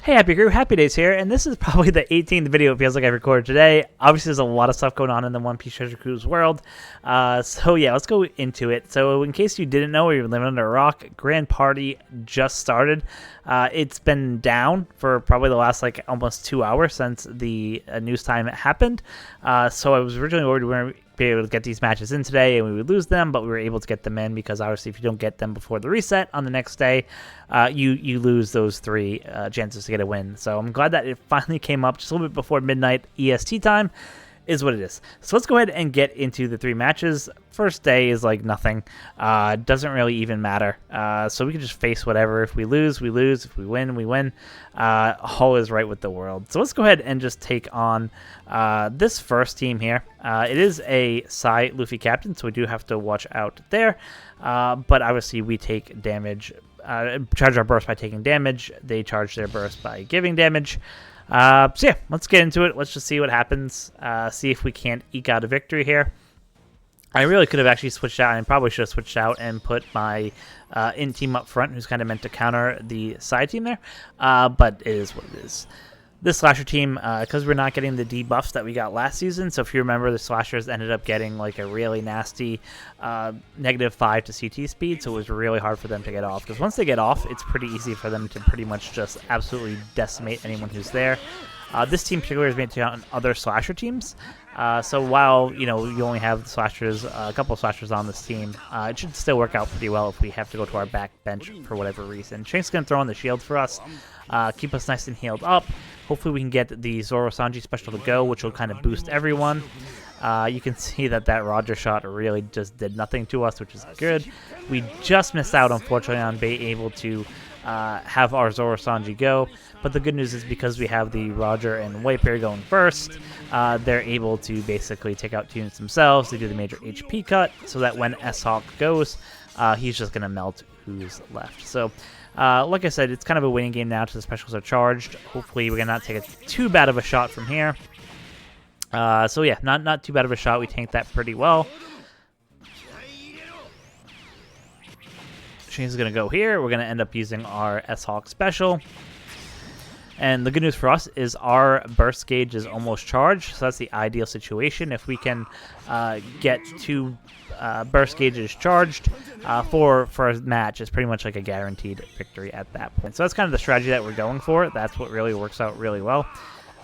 Hey, Happy Crew, HappiDaze here, and this is probably the 18th video it feels like I recorded today. Obviously, there's a lot of stuff going on in the One Piece Treasure Cruise world. So yeah, let's go into it. So in case you didn't know or you're living under a rock, Grand Party just started. It's been down for probably the last almost 2 hours since the news time happened. So I was originally worried we weren't be able to get these matches in today and we would lose them, but we were able to get them in because obviously if you don't get them before the reset on the next day, you lose those three chances to get a win. So I'm glad that it finally came up just a little bit before midnight EST time. Is what it is. So let's go ahead and get into the three matches. First day is like nothing. Doesn't really even matter. So we can just face whatever. If we lose, we lose. If we win, we win. All is right with the world. So let's go ahead and just take on this first team here. It is a Psy Luffy captain, so we do have to watch out there. But obviously we take damage. Charge our burst by taking damage. They charge their burst by giving damage. So yeah, let's get into it. Let's just see what happens. See if we can't eke out a victory here. I really could have actually switched out, and probably should have switched out and put my in team up front, who's kind of meant to counter the side team there. But it is what it is. This Slasher team, because we're not getting the debuffs that we got last season, so if you remember, the Slashers ended up getting like a really nasty -5 to CT speed, so it was really hard for them to get off. Because once they get off, it's pretty easy for them to pretty much just absolutely decimate anyone who's there. This team particularly is made to on other Slasher teams. So while you only have the Slashers, a couple of Slashers on this team, it should still work out pretty well if we have to go to our back bench for whatever reason. Shank's gonna throw on the shield for us, keep us nice and healed up. Hopefully we can get the Zoro Sanji special to go, which will kind of boost everyone. You can see that Roger shot really just did nothing to us, which is good. We just missed out, unfortunately, on being able to have our Zoro Sanji go. But the good news is because we have the Roger and Whitebeard going first, they're able to basically take out 2 units themselves. They do the major HP cut so that when S-Hawk goes, he's just going to melt who's left. So, like I said, it's kind of a winning game now till the specials are charged. Hopefully we're going to not take too bad of a shot from here. So yeah, not too bad of a shot. We tanked that pretty well. Shane's going to go here. We're going to end up using our S-Hawk special. And the good news for us is our burst gauge is almost charged, so that's the ideal situation. If we can get 2 burst gauges charged for a match, it's pretty much like a guaranteed victory at that point. So that's kind of the strategy that we're going for. That's what really works out really well.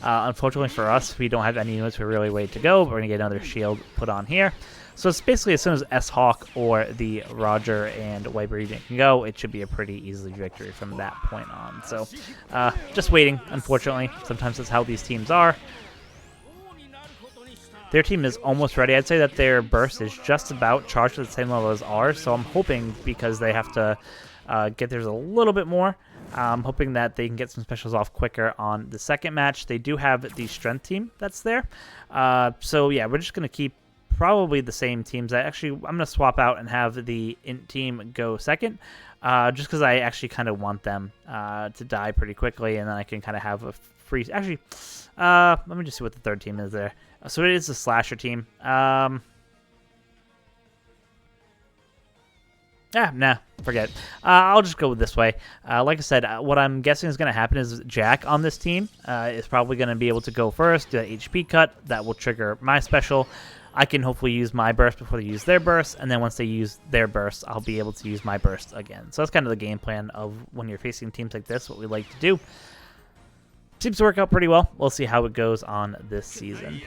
Unfortunately for us, we don't have any units we're really ready to go, but we're going to get another shield put on here. So it's basically as soon as S-Hawk or the Roger and Whitebeard can go, it should be a pretty easy victory from that point on. So just waiting, unfortunately. Sometimes that's how these teams are. Their team is almost ready. I'd say that their burst is just about charged at the same level as ours, so I'm hoping because they have to get theirs a little bit more, I'm hoping that they can get some specials off quicker on the second match. They do have the strength team that's there. So yeah, we're just going to keep probably the same teams. I'm going to swap out and have the int team go second, just because I actually kind of want them to die pretty quickly, and then I can kind of have a free... Actually, let me just see what the third team is there. So it is the Slasher team. Nah, forget. I'll just go this way. Like I said, what I'm guessing is going to happen is Jack on this team is probably going to be able to go first, do that HP cut. That will trigger my special. I can hopefully use my burst before they use their burst, and then once they use their burst, I'll be able to use my burst again. So that's kind of the game plan of when you're facing teams like this, what we like to do. Seems to work out pretty well. We'll see how it goes on this season.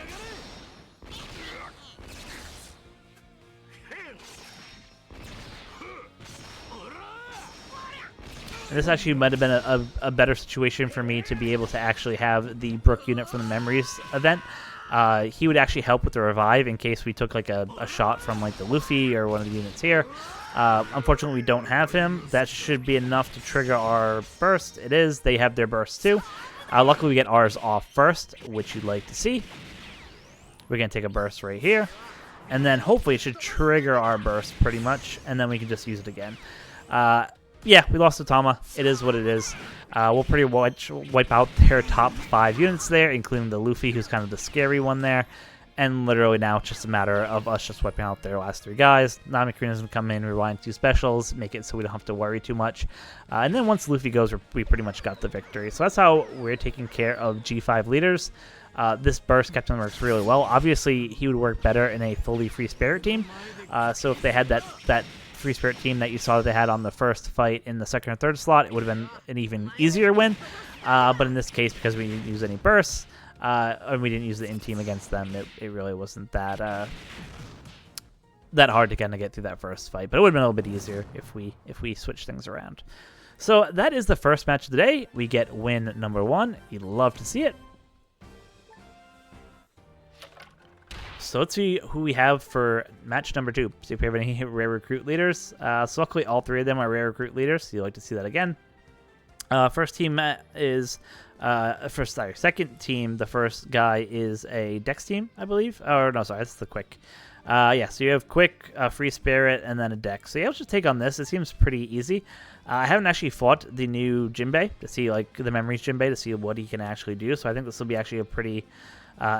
And this actually might have been a better situation for me to be able to actually have the Brook unit from the Memories event. He would actually help with the revive in case we took like a shot from like the Luffy or one of the units here. Unfortunately, we don't have him. That should be enough to trigger our burst. It is. They have their burst too. Luckily, we get ours off first, which you'd like to see. We're going to take a burst right here. And then hopefully it should trigger our burst pretty much. And then we can just use it again. Yeah, we lost to Tama. It is what it is. We'll pretty much wipe out their top 5 units there, including the Luffy, who's kind of the scary one there. And literally now it's just a matter of us just wiping out their last 3 guys. Nami Karina's going to come in, rewind 2 specials, make it so we don't have to worry too much. And then once Luffy goes, we pretty much got the victory. So that's how we're taking care of G5 leaders. This burst Captain works really well. Obviously, he would work better in a fully Free Spirit team. So if they had that Free Spirit team that you saw that they had on the first fight in the second or third slot, it would have been an even easier win. But in this case, because we didn't use any bursts, and we didn't use the in-team against them, it really wasn't that hard to kind of get through that first fight. But it would have been a little bit easier if we switched things around. So that is the first match of the day. We get win number 1. You'd love to see it. So let's see who we have for match number 2. See if we have any rare recruit leaders. So luckily all 3 of them are rare recruit leaders, so you'd like to see that again. First team is second team. The first guy is a Dex team, I believe. Oh no, sorry, that's the Quick. Yeah, so you have Quick, Free Spirit, and then a Dex. So yeah, let's just take on this. It seems pretty easy. I haven't actually fought the new Jinbei to see like the Memories Jinbei to see what he can actually do. So I think this will be actually a pretty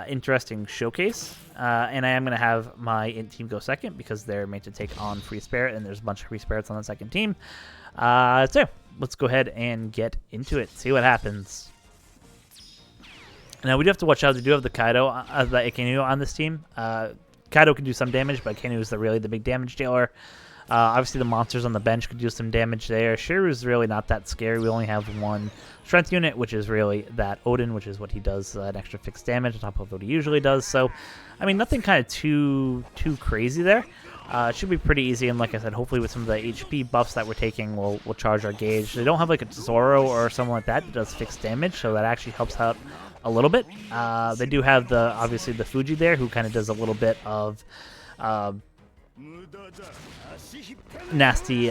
interesting showcase. And I am going to have my int team go second because they're made to take on Free Spirit, and there's a bunch of Free Spirits on the second team. So let's go ahead and get into it, see what happens. Now we do have to watch out. We do have the Kaido, the Ikenu on this team. Kaido can do some damage, but Ikenu is really the big damage dealer. Obviously the monsters on the bench could do some damage there. Shiru's really not that scary. We only have 1 strength unit, which is really that Odin, which is what he does, an extra fixed damage on top of what he usually does. So, I mean, nothing kind of too crazy there. It should be pretty easy, and like I said, hopefully with some of the HP buffs that we're taking, we'll charge our gauge. They don't have like a Zoro or someone like that does fixed damage, so that actually helps out a little bit. They do have obviously the Fuji there, who kind of does a little bit of nasty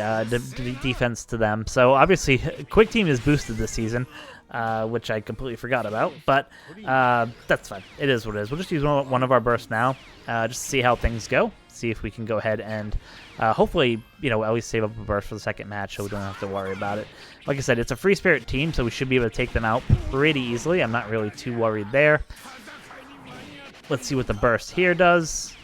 defense to them. So obviously Quick Team is boosted this season, which I completely forgot about, but that's fine. It is what it is. We'll just use one of our bursts now, just to see how things go, see if we can go ahead and hopefully, you know, at least save up a burst for the second match so we don't have to worry about it. Like I said, it's a Free Spirit team, so we should be able to take them out pretty easily. I'm not really too worried there. Let's see what the burst here does.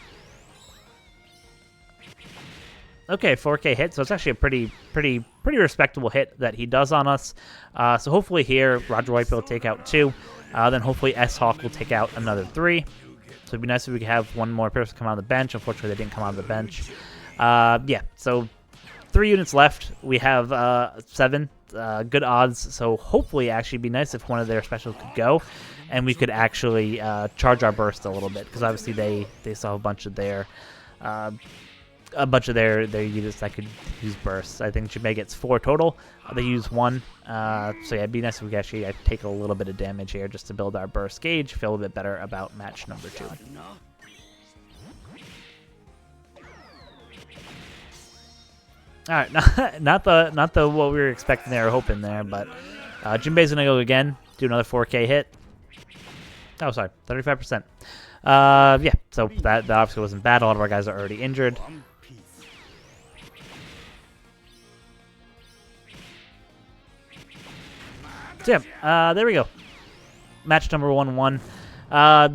Okay, 4K hit, so it's actually a pretty respectable hit that he does on us. So hopefully here, Roger White will take out 2. Then hopefully S-Hawk will take out another 3. So it'd be nice if we could have one more person come out of the bench. Unfortunately, they didn't come out of the bench. Yeah, so 3 units left. We have 7 good odds, so hopefully actually be nice if one of their specials could go, and we could actually charge our burst a little bit, because obviously they still have a bunch of their units that could use bursts. I think Jinbei gets 4 total. They use 1. So yeah, it'd be nice if we could actually take a little bit of damage here just to build our burst gauge, feel a little bit better about match number 2. All right, not the what we were expecting there or hoping there, but Jinbei's gonna go again, do another 4K hit. Oh, sorry, 35%. Yeah, so that obviously wasn't bad. A lot of our guys are already injured. So yeah, there we go. Match number 1-1.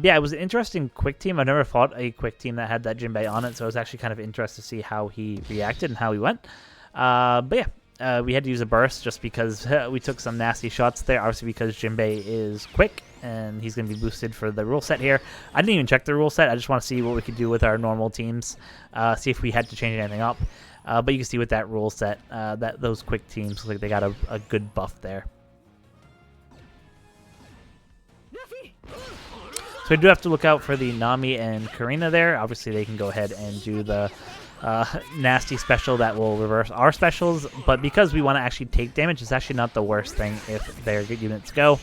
Yeah, it was an interesting Quick Team. I've never fought a Quick Team that had that Jinbei on it, so it was actually kind of interesting to see how he reacted and how he went. But yeah, we had to use a burst just because we took some nasty shots there, obviously because Jinbei is quick, and he's going to be boosted for the rule set here. I didn't even check the rule set. I just want to see what we could do with our normal teams, see if we had to change anything up. But you can see with that rule set, that those Quick Teams, like they got a good buff there. So we do have to look out for the Nami and Karina there. Obviously, they can go ahead and do the nasty special that will reverse our specials. But because we want to actually take damage, it's actually not the worst thing if their good units go.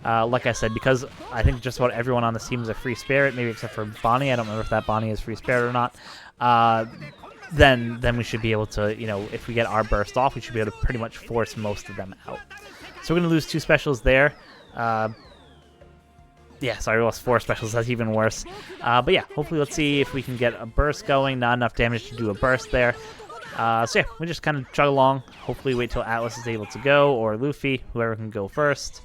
Like I said, because I think just about everyone on this team is a Free Spirit, maybe except for Bonnie. I don't remember if that Bonnie is Free Spirit or not. Then we should be able to, you know, if we get our burst off, we should be able to pretty much force most of them out. So we're going to lose 2 specials there. Yeah, sorry, we lost 4 specials. That's even worse. But yeah, hopefully let's see if we can get a burst going. Not enough damage to do a burst there. So yeah, we just kind of chug along. Hopefully wait till Atlas is able to go, or Luffy, whoever can go first.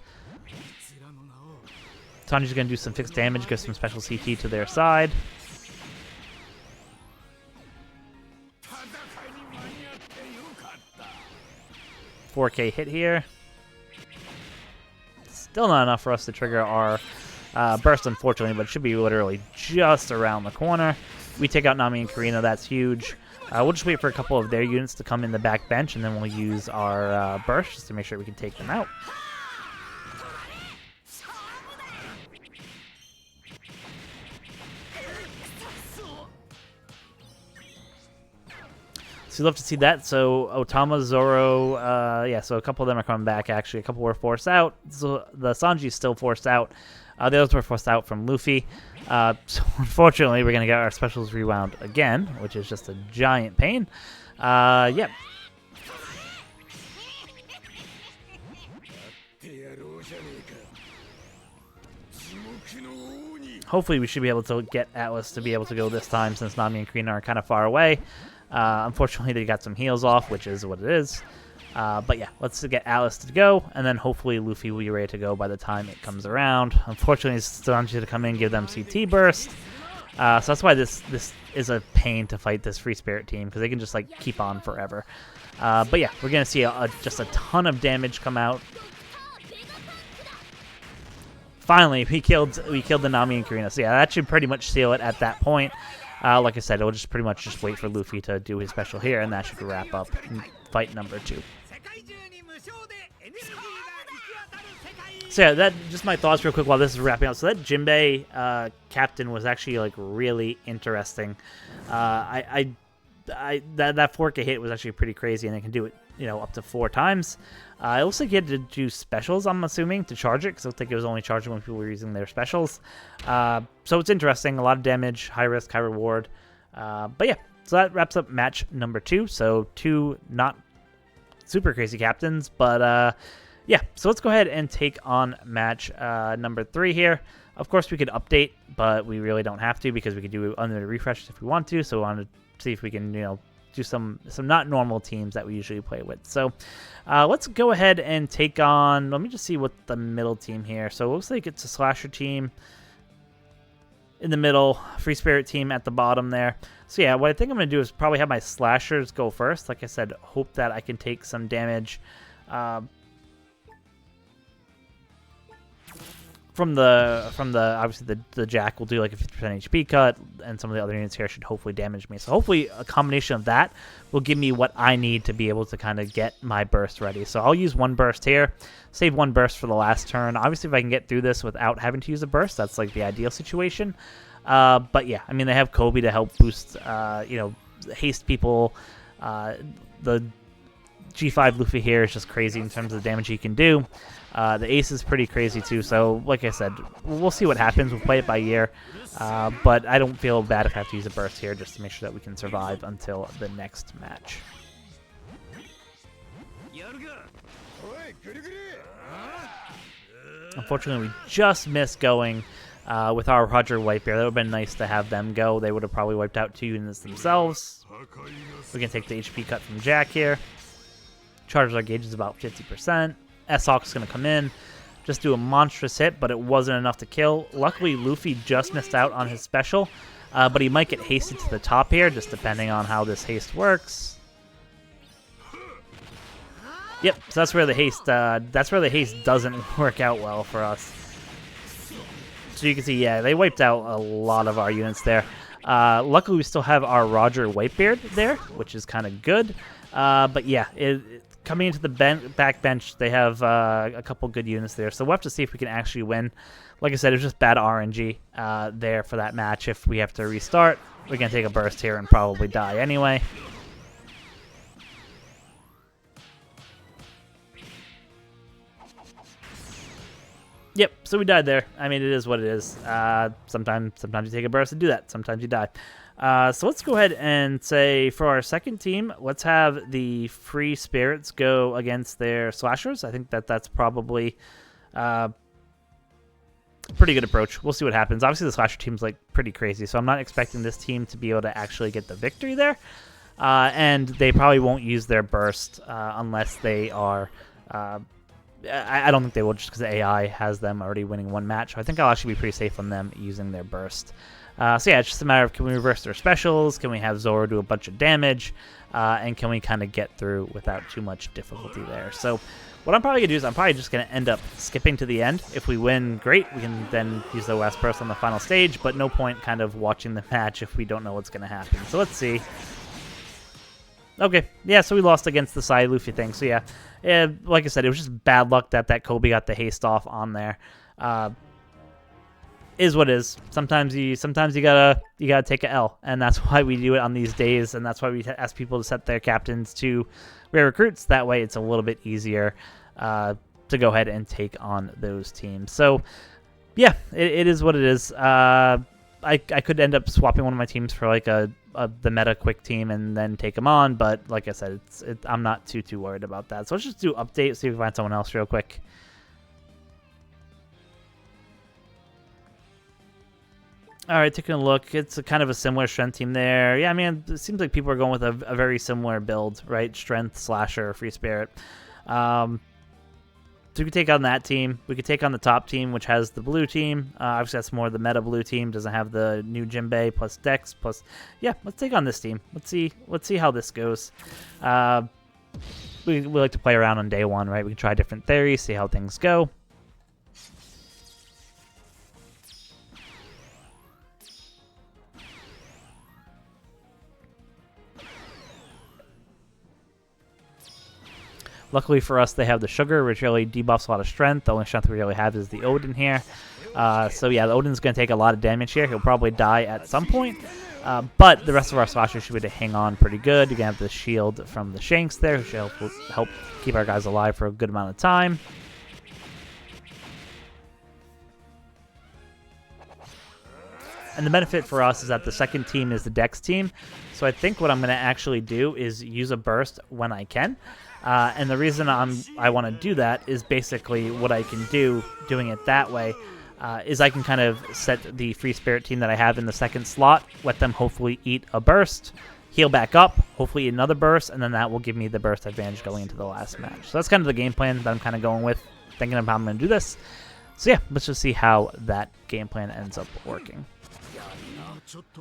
Sanji's going to do some fixed damage, give some special CT to their side. $4K hit here. Still not enough for us to trigger our burst, unfortunately, but it should be literally just around the corner. We take out Nami and Karina, that's huge. We'll just wait for a couple of their units to come in the back bench, and then we'll use our burst just to make sure we can take them out. So you'll have to see that. So Otama, Zoro, yeah, so a couple of them are coming back, actually. A couple were forced out. So the Sanji's still forced out. The others were forced out from Luffy. So unfortunately, we're going to get our specials rewound again, which is just a giant pain. Yep. Hopefully, we should be able to get Atlas to be able to go this time, since Nami and Karina are kind of far away. Unfortunately, they got some heals off, which is what it is. But yeah, let's get Alice to go, and then hopefully Luffy will be ready to go by the time it comes around. Unfortunately, it's Sanji to come in and give them CT burst. So that's why this is a pain to fight this Free Spirit team, because they can just like keep on forever. But yeah, we're gonna see just a ton of damage come out. Finally, we killed the Nami and Karina. So yeah, that should pretty much seal it at that point. Like I said, we'll just pretty much just wait for Luffy to do his special here, and that should wrap up fight number 2. So yeah, that just my thoughts real quick while this is wrapping up. So that Jinbei captain was actually like really interesting. That 4K hit was actually pretty crazy, and it can do it, up to 4 times. It looks like you had to do specials, I'm assuming, to charge it, because I think it was only charging when people were using their specials. So it's interesting. A lot of damage, high risk, high reward. But yeah, so that wraps up match number 2. So 2 not super crazy captains, but yeah. So let's go ahead and take on match number 3 here. Of course, we could update, but we really don't have to, because we could do unlimited refreshes if we want to. So we want to see if we can, do some not normal teams that we usually play with. So let's go ahead and take on, let me just see what the middle team here. So it looks like it's a slasher team in the middle, Free Spirit team at the bottom there. So yeah, what I think I'm going to do is probably have my slashers go first. Like I said, hope that I can take some damage from the obviously the Jack will do like a 50% HP cut, and some of the other units here should hopefully damage me. So hopefully a combination of that will give me what I need to be able to kind of get my burst ready. So I'll use 1 burst here, save 1 burst for the last turn. Obviously, if I can get through this without having to use a burst, that's like the ideal situation. But yeah, I mean, they have Kobe to help boost, haste people. The G5 Luffy here is just crazy in terms of the damage he can do. The ace is pretty crazy too, so like I said, we'll see what happens. We'll play it by ear, but I don't feel bad if I have to use a burst here just to make sure that we can survive until the next match. Unfortunately, we just missed going with our Roger Whitebeard. That would have been nice to have them go. They would have probably wiped out 2 units themselves. We can take the HP cut from Jack here. Charges our gauge is about 50%. S-Hawk's going to come in, just do a monstrous hit, but it wasn't enough to kill. Luckily, Luffy just missed out on his special, but he might get hasted to the top here, just depending on how this haste works. Yep, so that's where the haste doesn't work out well for us. So you can see, yeah, they wiped out a lot of our units there. Luckily, we still have our Roger Whitebeard there, which is kind of good. But yeah, coming into the back bench, they have a couple good units there. So we'll have to see if we can actually win. Like I said, it was just bad RNG there for that match. If we have to restart, we're going to take a burst here and probably die anyway. Yep, so we died there. I mean, it is what it is. Sometimes you take a burst and do that. Sometimes you die. So let's go ahead and say for our second team, let's have the Free Spirits go against their Slashers. I think that's probably a pretty good approach. We'll see what happens. Obviously, the Slasher team's like pretty crazy, so I'm not expecting this team to be able to actually get the victory there. And they probably won't use their burst unless they are I don't think they will, just because the AI has them already winning one match. So I think I'll actually be pretty safe on them using their burst. So yeah, it's just a matter of, can we reverse their specials? Can we have Zoro do a bunch of damage? And can we kind of get through without too much difficulty there? So what I'm probably going to do is I'm probably just going to end up skipping to the end. If we win, great. We can then use the last burst on the final stage, but no point kind of watching the match if we don't know what's going to happen. So let's see. Okay, yeah, so we lost against the Psy Luffy thing. So yeah, like I said, it was just bad luck that Kobe got the haste off on there. Is what is. Sometimes you gotta take a L, and that's why we do it on these days, and that's why we ask people to set their captains to rare recruits. That way, it's a little bit easier to go ahead and take on those teams. So yeah, it is what it is. I could end up swapping one of my teams for like the meta quick team and then take them on, but like I said, I'm not too worried about that. So let's just do update, see if we find someone else real quick. All right, taking a look. It's kind of a similar strength team there. Yeah, I mean, it seems like people are going with a very similar build, right? Strength, slasher, free spirit. So we could take on that team. We could take on the top team, which has the blue team. Obviously, that's more the meta blue team. Doesn't have the new Jinbei plus Dex plus. Yeah, let's take on this team. Let's see how this goes. We like to play around on day one, right? We can try different theories, see how things go. Luckily for us, they have the sugar, which really debuffs a lot of strength. The only strength we really have is the Odin here. So yeah, the Odin's going to take a lot of damage here. He'll probably die at some point. But the rest of our slashers should be able to hang on pretty good. You can have the shield from the Shanks there, which will help keep our guys alive for a good amount of time. And the benefit for us is that the second team is the Dex team. So I think what I'm going to actually do is use a burst when I can. And the reason I want to do that is basically what I can do doing it that way is I can kind of set the free spirit team that I have in the second slot, let them hopefully eat a burst, heal back up, hopefully eat another burst, and then that will give me the burst advantage going into the last match. So that's kind of the game plan that I'm kind of going with, thinking of how I'm going to do this. So yeah, let's just see how that game plan ends up working.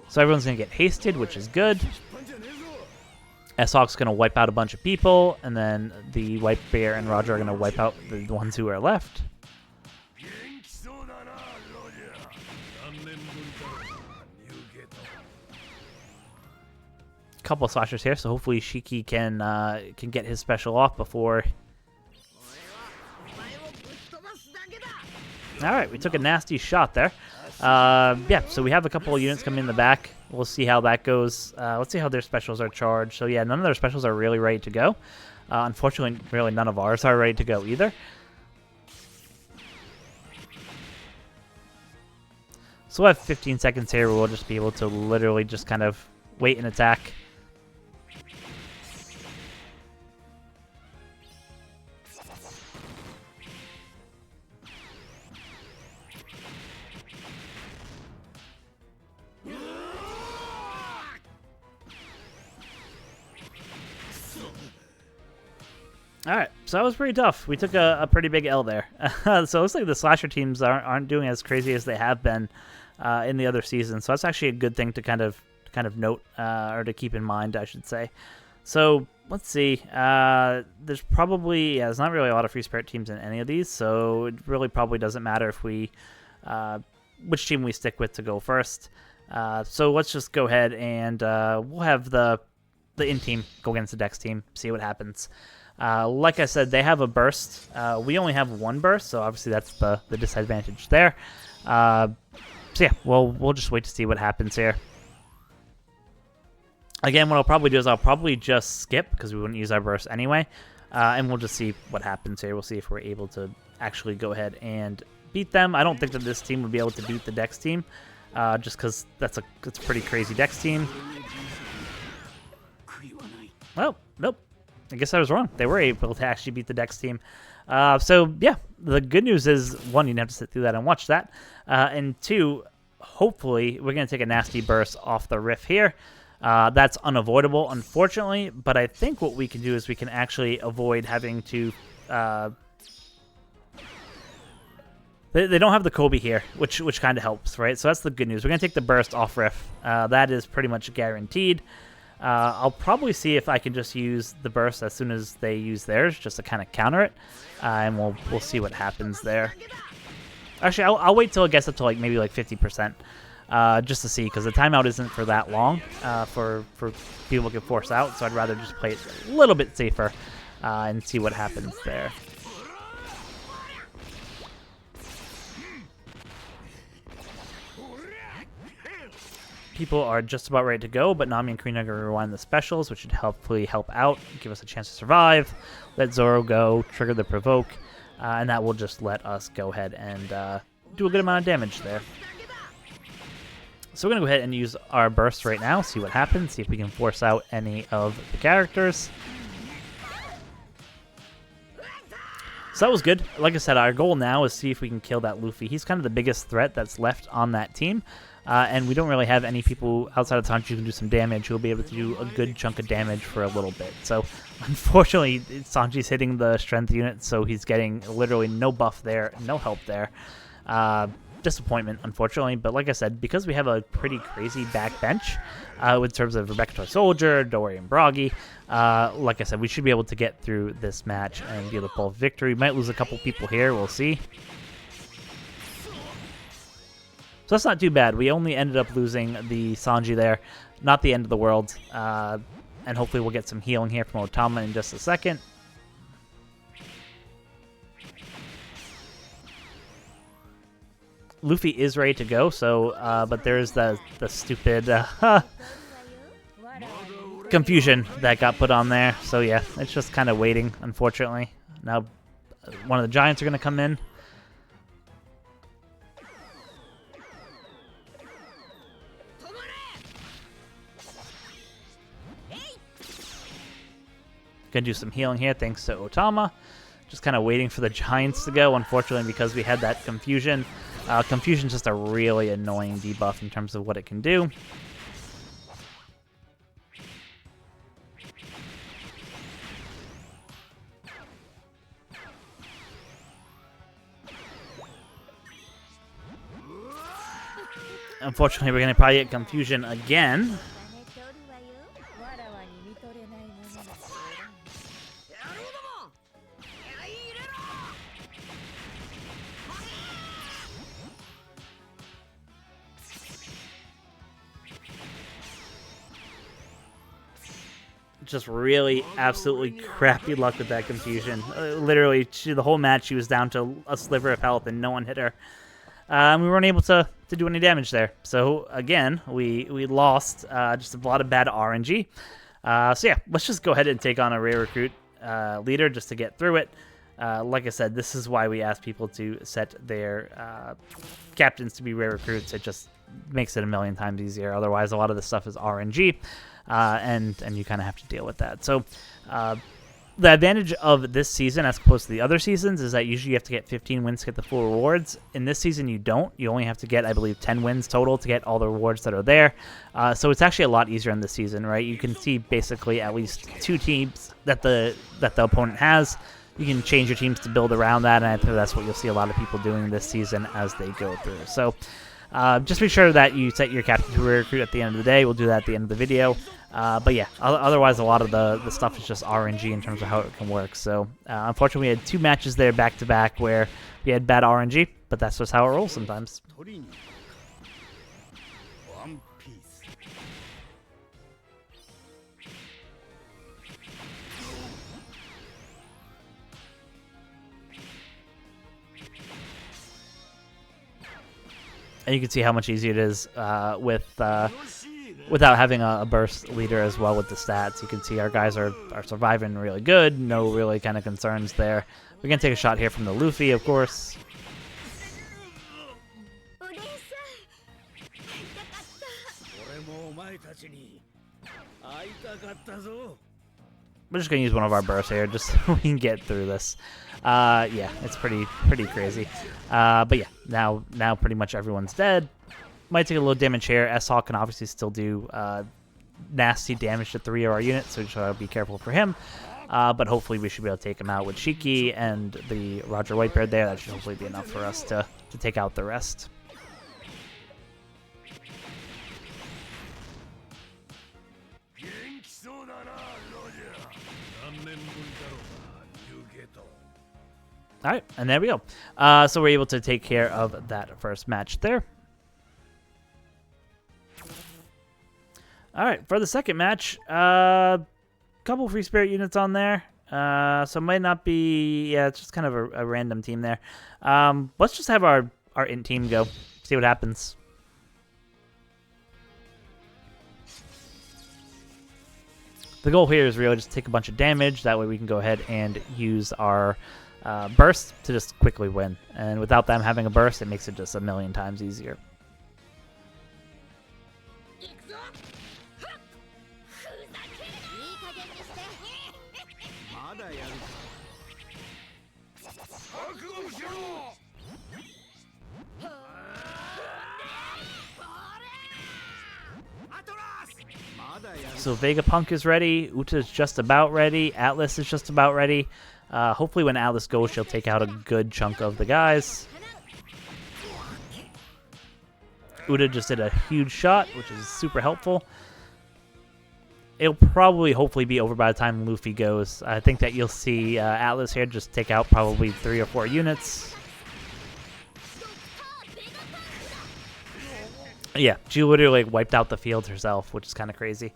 So everyone's going to get hasted, which is good. S-Hawk's going to wipe out a bunch of people, and then the White Bear and Roger are going to wipe out the ones who are left. Couple of slashers here, so hopefully Shiki can get his special off before. All right, we took a nasty shot there. Yeah, so we have a couple of units coming in the back. We'll see how that goes. Let's see how their specials are charged. So yeah, none of their specials are really ready to go. Unfortunately, really none of ours are ready to go either. So we'll have 15 seconds here where we'll just be able to literally just kind of wait and attack. All right, so that was pretty tough. We took a pretty big L there. So it looks like the slasher teams aren't doing as crazy as they have been in the other seasons. So that's actually a good thing to kind of note or to keep in mind, I should say. So let's see. There's probably there's not really a lot of free spirit teams in any of these, so it really probably doesn't matter if we which team we stick with to go first. So let's just go ahead and we'll have the in team go against the Dex team, see what happens. Like I said, they have a burst. We only have one burst, so obviously that's the disadvantage there. So yeah, we'll just wait to see what happens here. Again, what I'll probably do is I'll probably just skip because we wouldn't use our burst anyway, and we'll just see what happens here. We'll see if we're able to actually go ahead and beat them. I don't think that this team would be able to beat the Dex team, just because it's a pretty crazy Dex team. Well, nope. I guess I was wrong. They were able to actually beat the Dex team. So, yeah, the good news is, one, you didn't have to sit through that and watch that. And two, hopefully, we're going to take a nasty burst off the Riff here. That's unavoidable, unfortunately. But I think what we can do is we can actually avoid having to They don't have the Kobe here, which kind of helps, right? So that's the good news. We're going to take the burst off Riff. That is pretty much guaranteed. I'll probably see if I can just use the burst as soon as they use theirs, just to kind of counter it, and we'll see what happens there. Actually, I'll wait till it gets up to like maybe like 50%, just to see, because the timeout isn't for that long for people to get forced out. So I'd rather just play it a little bit safer and see what happens there. People are just about ready to go, but Nami and Karina are going to rewind the specials, which should hopefully help out, give us a chance to survive, let Zoro go, trigger the provoke, and that will just let us go ahead and do a good amount of damage there. So we're going to go ahead and use our burst right now, see what happens, see if we can force out any of the characters. So that was good. Like I said, our goal now is see if we can kill that Luffy. He's kind of the biggest threat that's left on that team. And we don't really have any people outside of Sanji who can do some damage who will be able to do a good chunk of damage for a little bit. So, unfortunately, Sanji's hitting the strength unit, so he's getting literally no buff there, no help there. Disappointment, unfortunately. But like I said, because we have a pretty crazy backbench in terms of Rebecca Toy Soldier, Dory, and Broggy, like I said, we should be able to get through this match and be able to pull victory. We might lose a couple people here, we'll see. So that's not too bad. We only ended up losing the Sanji there. Not the end of the world. And hopefully we'll get some healing here from Otama in just a second. Luffy is ready to go, so but there's the stupid confusion that got put on there. So yeah, it's just kind of waiting, unfortunately. Now one of the giants are going to come in. Gonna do some healing here thanks to Otama. Just kind of waiting for the giants to go, unfortunately, because we had that confusion. Confusion's just a really annoying debuff in terms of what it can do. Unfortunately, we're gonna probably get confusion again. Just really absolutely crappy luck with that confusion. Literally, the whole match she was down to a sliver of health and no one hit her. We weren't able to do any damage there. So again, we lost just a lot of bad RNG. So yeah, let's just go ahead and take on a rare recruit leader just to get through it. Like I said, this is why we ask people to set their captains to be rare recruits. It just makes it a million times easier. Otherwise, a lot of this stuff is RNG. And you kind of have to deal with that. So the advantage of this season as opposed to the other seasons is that usually you have to get 15 wins to get the full rewards. In this season, you don't. You only have to get, I believe, 10 wins total to get all the rewards that are there. So it's actually a lot easier in this season, right? You can see basically at least 2 teams that the opponent has. You can change your teams to build around that, and I think that's what you'll see a lot of people doing this season as they go through. So just be sure that you set your captain to recruit at the end of the day. We'll do that at the end of the video. But yeah, otherwise a lot of the stuff is just RNG in terms of how it can work. So unfortunately we had 2 matches there back-to-back where we had bad RNG, but that's just how it rolls sometimes. And you can see how much easier it is without having a burst leader as well with the stats. You can see our guys are surviving really good. No really kind of concerns there. We're going to take a shot here from the Luffy, of course. We're just going to use one of our bursts here just so we can get through this. Yeah, it's pretty crazy. But yeah, now pretty much everyone's dead. Might take a little damage here. S-Hawk can obviously still do nasty damage to 3 of our units, so we should be careful for him. But hopefully we should be able to take him out with Shiki and the Roger Whitebeard there. That should hopefully be enough for us to to take out the rest. All right, and there we go. So we're able to take care of that first match there. All right, for the second match, couple free spirit units on there. So it might not be, yeah, it's just kind of a random team there. Let's just have our int team go, see what happens. The goal here is really just take a bunch of damage. That way we can go ahead and use our burst to just quickly win. And without them having a burst, it makes it just a million times easier. So Vegapunk is ready, Uta is just about ready, Atlas is just about ready. Hopefully when Atlas goes, she'll take out a good chunk of the guys. Uta just did a huge shot, which is super helpful. It'll probably, hopefully, be over by the time Luffy goes. I think that you'll see Atlas here just take out probably 3 or 4 units. Yeah, she literally wiped out the field herself, which is kind of crazy.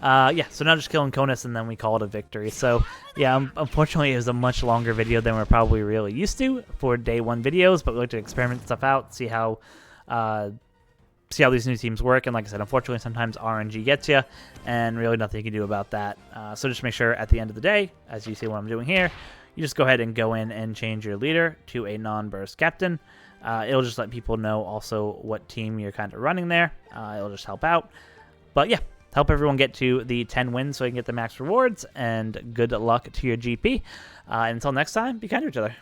Yeah, so now just killing Konus, and then we call it a victory. So, yeah, unfortunately, it was a much longer video than we're probably really used to for day 1 videos, but we like to experiment stuff out, see how these new teams work. And like I said, unfortunately, sometimes RNG gets you, and really nothing you can do about that. So just make sure at the end of the day, as you see what I'm doing here, you just go ahead and go in and change your leader to a non-burst captain. It'll just let people know also what team you're kind of running there. It'll just help out. But yeah, help everyone get to the 10 wins so you can get the max rewards, and good luck to your GP. Until next time, be kind to each other.